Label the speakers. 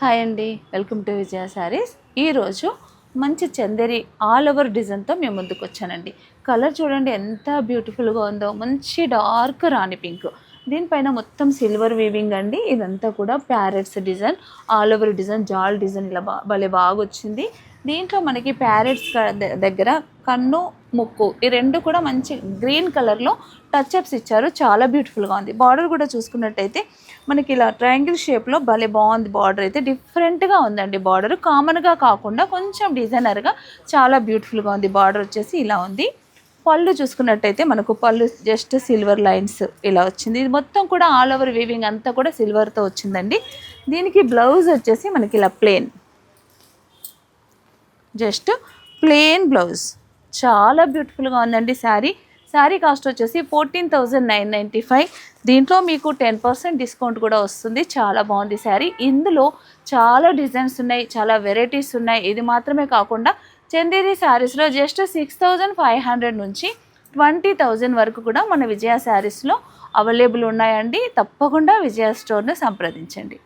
Speaker 1: Hi అండి, welcome to విజయ శారీస్. ఈరోజు మంచి చందేరి ఆల్ ఓవర్ డిజైన్తో మేము ముందుకు వచ్చానండి. కలర్ చూడండి ఎంత బ్యూటిఫుల్గా ఉందో, మంచి డార్క్ రాణి పింక్, దీనిపైన మొత్తం సిల్వర్ వీవింగ్ అండి. ఇదంతా కూడా parrots design, all over design, జాల్ డిజైన్ ఇలా భలే బాగా వచ్చింది. దీంట్లో మనకి ప్యారెట్స్ దగ్గర కన్ను, ముక్కు ఈ రెండు కూడా మంచి గ్రీన్ కలర్లో టచ్అప్స్ ఇచ్చారు. చాలా బ్యూటిఫుల్గా ఉంది. బార్డర్ కూడా చూసుకున్నట్టయితే మనకి ఇలా ట్రయాంగిల్ షేప్లో భలే బాగుంది. బార్డర్ అయితే డిఫరెంట్గా ఉందండి. బార్డర్ కామన్గా కాకుండా కొంచెం డిజైనర్గా చాలా బ్యూటిఫుల్గా ఉంది. బార్డర్ వచ్చేసి ఇలా ఉంది. పళ్ళు చూసుకున్నట్టయితే మనకు పళ్ళు జస్ట్ సిల్వర్ లైన్స్ ఇలా వచ్చింది. ఇది మొత్తం కూడా ఆల్ ఓవర్ వీవింగ్ అంతా కూడా సిల్వర్తో వచ్చిందండి. దీనికి బ్లౌజ్ వచ్చేసి మనకి ఇలా ప్లెయిన్, జస్ట్ ప్లెయిన్ బ్లౌజ్, చాలా బ్యూటిఫుల్గా ఉందండి. శారీ కాస్ట్ వచ్చేసి 14,995. దీంట్లో మీకు 10% డిస్కౌంట్ కూడా వస్తుంది. చాలా బాగుంది శారీ. ఇందులో చాలా డిజైన్స్ ఉన్నాయి, చాలా వెరైటీస్ ఉన్నాయి. ఇది మాత్రమే కాకుండా చందేరి శారీస్లో జస్ట్ 6,500 నుంచి 20,000 వరకు కూడా మన విజయ శారీస్లో అవైలబుల్ ఉన్నాయండి. తప్పకుండా విజయ స్టోర్ను సంప్రదించండి.